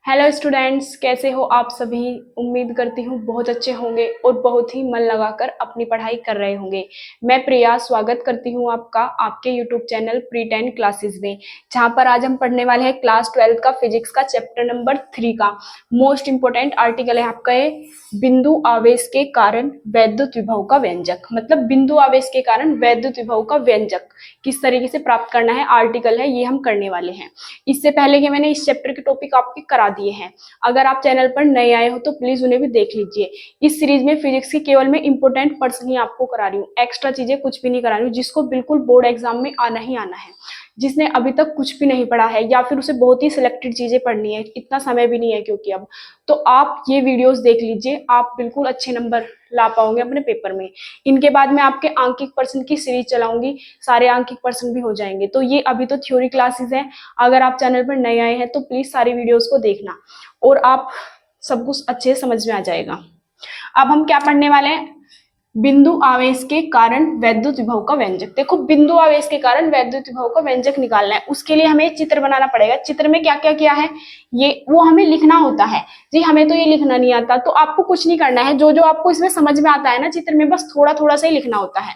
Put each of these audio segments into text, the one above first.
Hello students, कैसे हो आप सभी। उम्मीद करती हूँ बहुत अच्छे होंगे और बहुत ही मन लगाकर अपनी पढ़ाई कर रहे होंगे। मैं प्रिया स्वागत करती हूँ आपका आपके यूट्यूब चैनल प्री 10 क्लासेस में, जहाँ पर आज हम पढ़ने वाले हैं क्लास 12 का फिजिक्स का चैप्टर नंबर 3 का मोस्ट इंपोर्टेंट आर्टिकल है आपका ये, बिंदु आवेश के कारण वैद्युत विभव का व्यंजक। मतलब बिंदु आवेश के कारण वैद्युत विभव का व्यंजक किस तरीके से प्राप्त करना है, आर्टिकल है ये हम करने वाले हैं। इससे पहले कि मैंने इस चैप्टर के टॉपिक आपके करा दिए हैं, अगर आप चैनल पर नए आए हो तो प्लीज उन्हें भी देख लीजिए। इस सीरीज में फिजिक्स की केवल मैं इंपोर्टेंट पर्सन ही आपको करा रही हूँ, एक्स्ट्रा चीजें कुछ भी नहीं करा रही हूँ। जिसको बिल्कुल बोर्ड एग्जाम में आना ही आना है, जिसने अभी तक कुछ भी नहीं पढ़ा है या फिर उसे बहुत ही सिलेक्टेड चीजें पढ़नी है, इतना समय भी नहीं है क्योंकि अब तो आप ये वीडियोस देख लीजिए, आप बिल्कुल अच्छे नंबर ला पाओगे अपने पेपर में। इनके बाद मैं आपके आंकिक पर्सन की सीरीज चलाऊंगी, सारे आंकिक पर्सन भी हो जाएंगे। तो ये अभी तो थ्योरी क्लासेस हैं, अगर आप चैनल पर नए आए हैं तो प्लीज सारी वीडियोस को देखना और आप सब कुछ अच्छे से समझ में आ जाएगा। अब हम क्या पढ़ने वाले हैं, बिंदु आवेश के कारण वैद्युत विभव का व्यंजक। देखो, बिंदु आवेश के कारण वैद्युत विभव का व्यंजक निकालना है, उसके लिए हमें चित्र बनाना पड़ेगा। चित्र में क्या क्या किया है ये वो हमें लिखना होता है। जी हमें तो ये लिखना नहीं आता, तो आपको कुछ नहीं करना है, जो जो आपको इसमें समझ में आता है ना चित्र में, बस थोड़ा थोड़ा सा ही लिखना होता है।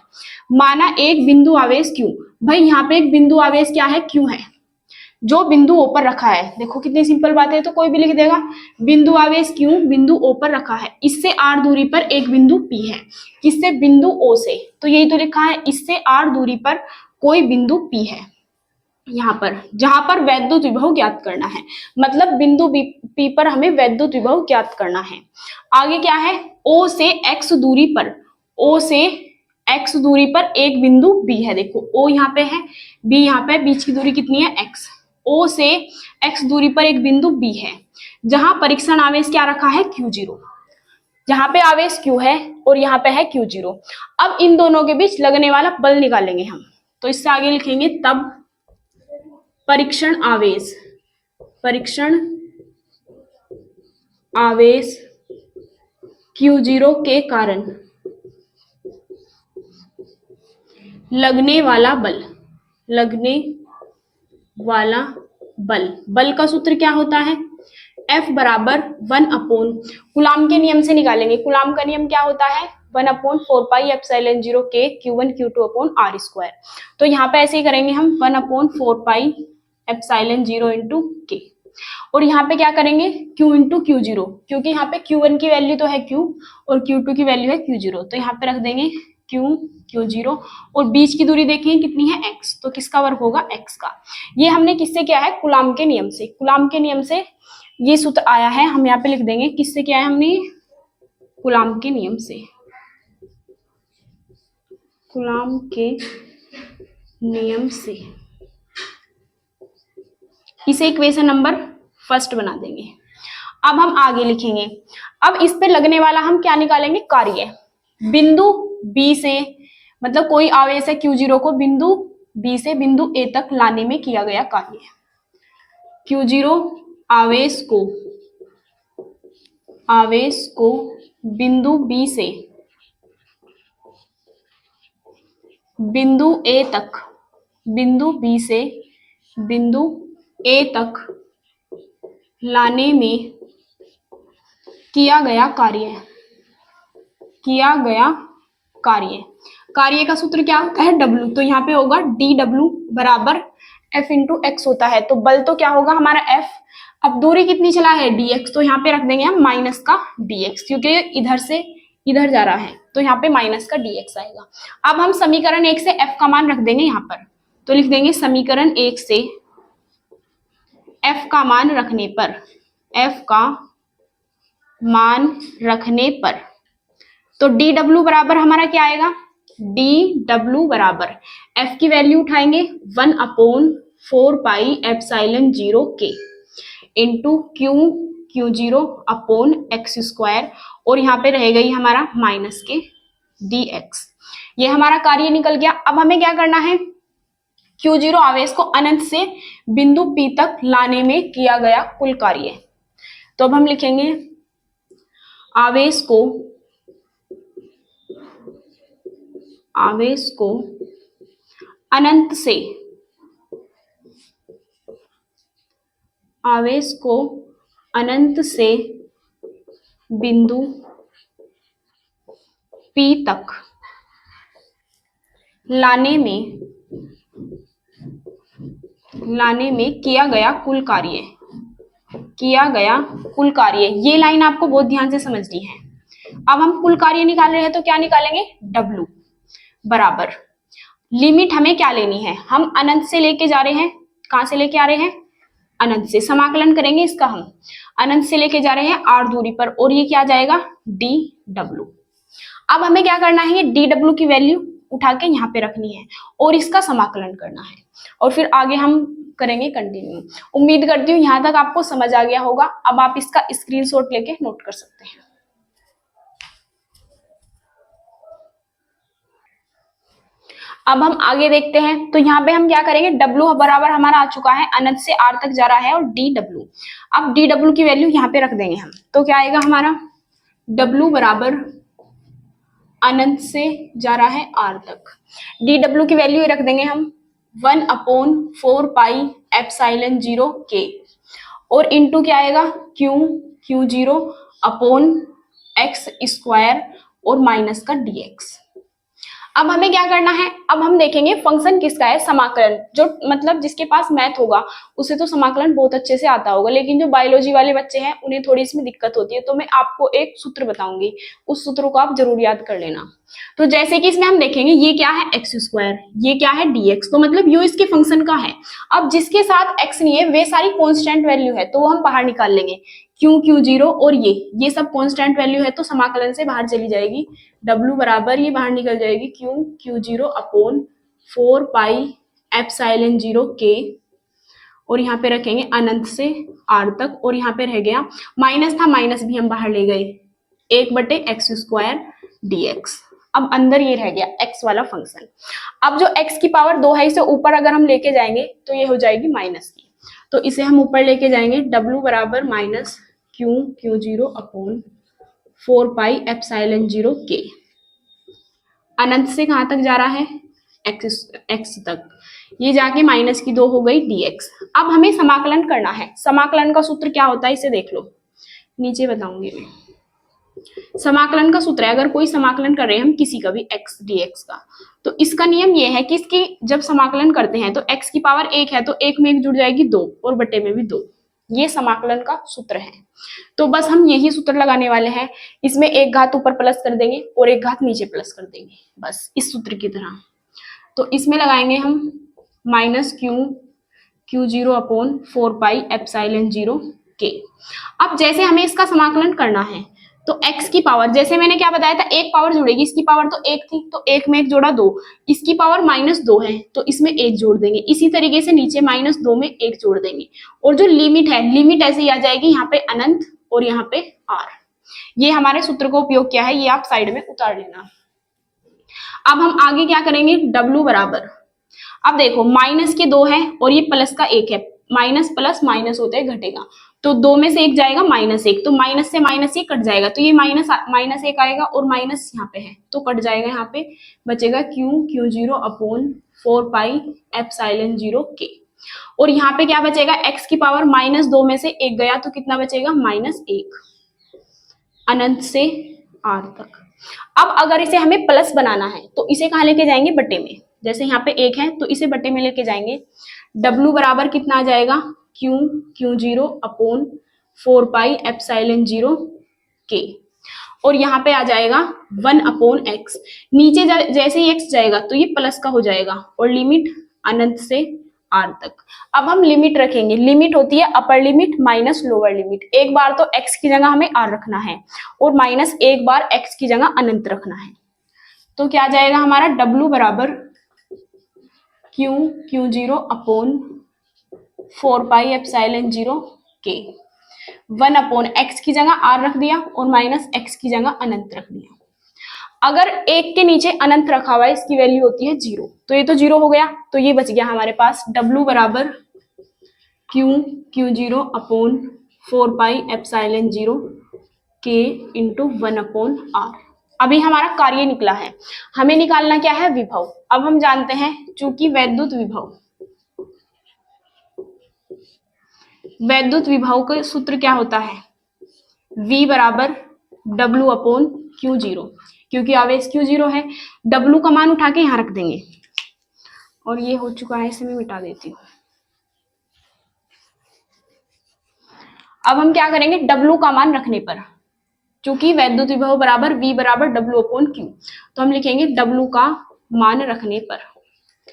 माना एक बिंदु आवेश क्यू, भाई यहाँ पे एक बिंदु आवेश क्या है, क्यू है, जो बिंदु ओ पर रखा है। देखो कितनी सिंपल बात है, तो कोई भी लिख देगा। बिंदु आवेश क्यू बिंदु ओ पर रखा है, इससे आर दूरी पर एक बिंदु पी है, किससे, बिंदु ओ से। तो यही तो लिखा है, इससे आर दूरी पर कोई बिंदु पी है यहाँ पर, जहां पर वैद्युत विभव ज्ञात करना है। मतलब बिंदु पी पर हमें वैद्युत विभव ज्ञात करना है। आगे क्या है, ओ से एक्स दूरी पर, ओ से एक्स दूरी पर एक बिंदु बी है। देखो ओ यहाँ पे है, बी यहाँ पे, बीच की दूरी कितनी है, एक्स। ओ से एक्स दूरी पर एक बिंदु बी है, जहां परीक्षण आवेश क्या रखा है, Q0। जहां पे आवेश Q है और यहाँ पे है Q0। अब इन दोनों के बीच लगने वाला बल निकालेंगे हम, तो इससे आगे लिखेंगे तब परीक्षण आवेश, परीक्षण आवेश Q0 के कारण लगने वाला बल, लगने वाला बल। बल का सूत्र क्या होता है, F बराबर 1 अपॉन, कूलाम के नियम से निकालेंगे। कूलाम का नियम क्या होता है, 1/4πε0 के Q1 Q2 upon are square. तो यहाँ पे ऐसे ही करेंगे हम, 1/4πε0 इंटू के, और यहाँ पे क्या करेंगे, Q इंटू Q0, क्योंकि यहाँ पे Q1 की वैल्यू तो है Q और Q2 की वैल्यू है Q0, तो यहाँ पे रख देंगे Q0, और बीच की दूरी देखिए कितनी है, x, तो किसका वर्ग होगा, x का। ये हमने किससे किया है, कूलाम के नियम से। कूलाम के नियम से ये सूत्र आया है, हम यहाँ पे लिख देंगे किससे किया है हमने, कूलाम के नियम से, कूलाम के नियम से। इसे इक्वेशन नंबर फर्स्ट बना देंगे। अब हम आगे लिखेंगे, अब इस पे लगने वाला हम क्या निकालेंगे, कार्य। बिंदु बी से, मतलब कोई आवेश है Q0 को बिंदु बी से बिंदु ए तक लाने में किया गया कार्य। Q0 आवेश को, आवेश को बिंदु बी से बिंदु ए तक, बिंदु बी से बिंदु ए तक लाने में किया गया कार्य, किया गया कार्य। कार्य का सूत्र क्या होता है, W, तो यहाँ पे होगा dW बराबर F इंटू एक्स होता है। तो बल तो क्या होगा हमारा F, अब दूरी कितनी चला है dx, तो यहाँ पे रख देंगे हम माइनस का dx, क्योंकि इधर से इधर जा रहा है तो यहाँ पे माइनस का dx आएगा। अब हम समीकरण 1 से F का मान रख देंगे यहाँ पर, तो लिख देंगे समीकरण 1 से F का मान रखने पर, F का मान रखने पर, तो dw बराबर हमारा क्या आएगा, dw बराबर f की वैल्यू उठाएंगे 1/4πε0 के into Q0 upon x square, और यहाँ पे रह गई हमारा माइनस के dx। ये हमारा कार्य निकल गया। अब हमें क्या करना है, Q0 आवेश को अनंत से बिंदु P तक लाने में किया गया कुल कार्य। तो अब हम लिखेंगे आवेश को, आवेश को अनंत से, आवेश को अनंत से बिंदु P तक लाने में किया गया कुल कार्य, ये लाइन आपको बहुत ध्यान से समझनी है। अब हम कुल कार्य निकाल रहे हैं तो क्या निकालेंगे, W बराबर लिमिट हमें क्या लेनी है, हम अनंत से लेके जा रहे हैं, कहां से लेके आ रहे हैं, अनंत से, समाकलन करेंगे इसका हम, अनंत से लेके जा रहे हैं R दूरी पर, और ये क्या आ जाएगा DW। अब हमें क्या करना है, ये DW की वैल्यू उठा के यहाँ पे रखनी है और इसका समाकलन करना है, और फिर आगे हम करेंगे कंटिन्यू। उम्मीद करती हूँ यहाँ तक आपको समझ आ गया होगा। अब आप इसका स्क्रीनशॉट लेके नोट कर सकते हैं। अब हम आगे देखते हैं, तो यहाँ पे हम क्या करेंगे, W बराबर हमारा आ चुका है, अनंत से R तक जा रहा है, और DW, अब DW की वैल्यू यहाँ पे रख देंगे हम, तो क्या आएगा हमारा, W बराबर अनंत से जा रहा है R तक, DW की वैल्यू रख देंगे हम 1/4 पाई एप्सिलॉन 0 K, और इनटू क्या आएगा, Q0 अपॉन x स्क्वायर और माइनस का dx। अब हमें क्या करना है, अब हम देखेंगे फंक्शन किसका है, समाकलन, जो मतलब जिसके पास मैथ होगा उसे तो समाकलन बहुत अच्छे से आता होगा, लेकिन जो बायोलॉजी वाले बच्चे हैं उन्हें थोड़ी इसमें दिक्कत होती है। तो मैं आपको एक सूत्र बताऊंगी, उस सूत्र को आप जरूर याद कर लेना। तो जैसे कि इसमें हम देखेंगे, ये क्या है एक्स स्क्वायर, ये क्या है dx, तो मतलब यू इसके फंक्शन का है। अब जिसके साथ x नहीं है वे सारी कॉन्स्टेंट वैल्यू है, तो वो हम बाहर निकाल लेंगे, Q0 और ये सब कॉन्स्टेंट वैल्यू है, तो समाकलन से बाहर चली जाएगी, W बराबर ये बाहर निकल जाएगी Q0 upon 4 pi epsilon 0 K, और यहाँ पे रखेंगे अनंत से R तक, और यहाँ पे रह गया माइनस था, माइनस भी हम बाहर ले गए, 1/x स्क्वायर dx। अब अंदर ये रह गया x वाला फंक्शन। अब जो x की पावर 2 है इसे ऊपर अगर हम लेके जाएंगे तो ये हो जाएगी माइनस की, तो इसे हम ऊपर लेके जाएंगे, W बराबर minus Q0 upon 4 pi epsilon 0 K, अनंत से कहां तक जा रहा है, x तक, ये जाके माइनस की 2 हो गई dx। अब हमें समाकलन करना है, समाकलन का सूत्र क्या होता है इसे देख लो, नीचे बताऊंगी मैं। समाकलन का सूत्र है, अगर कोई समाकलन कर रहे हैं हम किसी का भी x dx का, तो इसका नियम ये है कि इसकी जब समाकलन करते हैं तो x की पावर 1 है तो 1 में 1 जुड़ जाएगी 2, और बटे में भी 2, ये समाकलन का सूत्र है। तो बस हम यही सूत्र लगाने वाले हैं, इसमें एक घात ऊपर प्लस कर देंगे और एक घात नीचे प्लस कर देंगे, बस इस सूत्र की तरह। तो इसमें लगाएंगे हम minus Q0 upon 4 pi epsilon 0 K। अब जैसे हमें इसका समाकलन करना है तो x की पावर, जैसे मैंने क्या बताया था, एक पावर जुड़ेगी, इसकी पावर तो 1 थी तो 1 में 1 जोड़ा 2, इसकी पावर -2 है तो इसमें 1 जोड़ देंगे, इसी तरीके से नीचे -2 में 1 जोड़ देंगे, और जो लिमिट है, लिमिट ऐसे ही आ जाएगी, यहाँ पे अनंत और यहाँ पे r। ये हमारे सूत्र को उपयोग किया है, ये आप साइड में उतार लेना। अब हम आगे क्या करेंगे, W बराबर, अब देखो माइनस के 2 है और ये प्लस का 1 है, माइनस प्लस माइनस होते हैं घटेगा, तो 2 में से 1 जाएगा -1, तो माइनस से माइनस ये कट जाएगा, तो ये -1 आएगा और माइनस यहाँ पे है तो कट जाएगा, यहाँ पे बचेगा Q0 upon 4 pi epsilon 0 K, और यहाँ पे क्या बचेगा, x की पावर -2 में से 1 गया तो कितना बचेगा, -1, अनंत से R तक। अब अगर इसे हमें प्लस बनाना है तो इसे कहाँ लेके जाएंगे, बटे में, जैसे यहाँ पे 1 है तो इसे बटे में लेके जाएंगे, W बराबर कितना आ जाएगा, Q0 upon 4 pi epsilon 0 K, और यहाँ पे आ जाएगा 1/x, नीचे जैसे ही x जाएगा तो ये प्लस का हो जाएगा, और लिमिट अनंत से R तक। अब हम लिमिट रखेंगे, लिमिट होती है upper limit minus lower limit, एक बार तो x की जगह हमें R रखना है और माइनस एक बार x की जगह अनंत रखना है, तो क्या आ जाएगा हमारा, W बराबर Q0 upon 4 pi epsilon 0 K, 1/x की जगह R रख दिया और माइनस x की जगह अनंत रख दिया। अगर 1 के नीचे अनंत रखा हुआ है इसकी वैल्यू होती है 0, तो ये तो 0 हो गया, तो ये बच गया हमारे पास W बराबर Q0 upon 4 pi epsilon 0 K into 1/R। अभी हमारा कार्य निकला है, हमें निकालना क्या है, विभव। अब हम जानते हैं चूंकि वैद्युत विभव वैद्युत विभव का सूत्र क्या होता है? V बराबर W अपॉन Q0, क्योंकि आवेश Q0 है। W का मान उठा के यहाँ रख देंगे, और ये हो चुका है, इसे मैं मिटा देती हूँ। अब हम क्या करेंगे, W का मान रखने पर, क्योंकि वैद्युत विभव बराबर V बराबर W अपॉन Q, तो हम लिखेंगे W का मान रखने पर।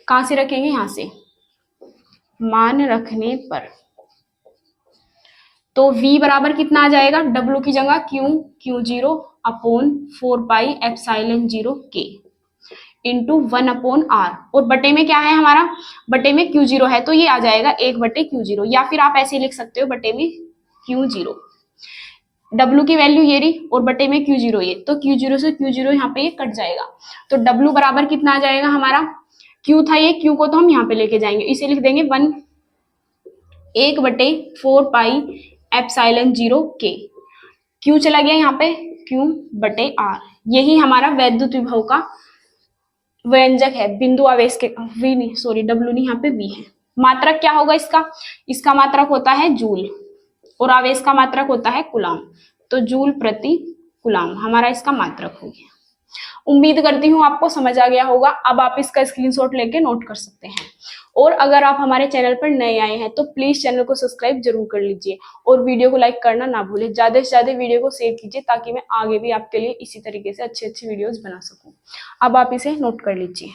कहां से रखेंगे? यहां से, मान रखने पर। तो V बराबर कितना आ जाएगा? W की जगह Q0 upon 4 pi epsilon 0 K into 1 upon R, और बटे में क्या है हमारा? बटे में Q0 है, तो ये आ जाएगा 1/Q0, या फिर आप ऐसे लिख सकते हो बटे में Q0। W की वैल्यू ये रही और बटे में Q0 ये, तो Q0 से Q0 यहाँ पे ये कट जाएगा, तो W बराबर कितना आ जाएगा हमारा? Q था ये, Q को तो हम यहाँ पे लेके जाएंगे, इसे लिख देंगे 1/4 पाई एप्सिलॉन 0 K। Q चला गया यहाँ पे, Q/R। यही हमारा वैद्युत विभव का व्यंजक है, बिंदु आवेश के, V नहीं, सॉरी W नहीं, यहाँ पे V है। मात्रक क्या होगा इसका? इसका मात्रक होता है जूल, और आवेश का मात्रक होता है कूलाम, तो जूल प्रति कूलाम हमारा इसका मात्रक हो गया। उम्मीद करती हूँ आपको समझ आ गया होगा। अब आप इसका स्क्रीनशॉट लेके नोट कर सकते हैं, और अगर आप हमारे चैनल पर नए आए हैं तो प्लीज चैनल को सब्सक्राइब जरूर कर लीजिए, और वीडियो को लाइक करना ना भूलें। ज्यादा से ज्यादा वीडियो को शेयर कीजिए, ताकि मैं आगे भी आपके लिए इसी तरीके से अच्छे अच्छे वीडियोस बना सकूं। अब आप इसे नोट कर लीजिए।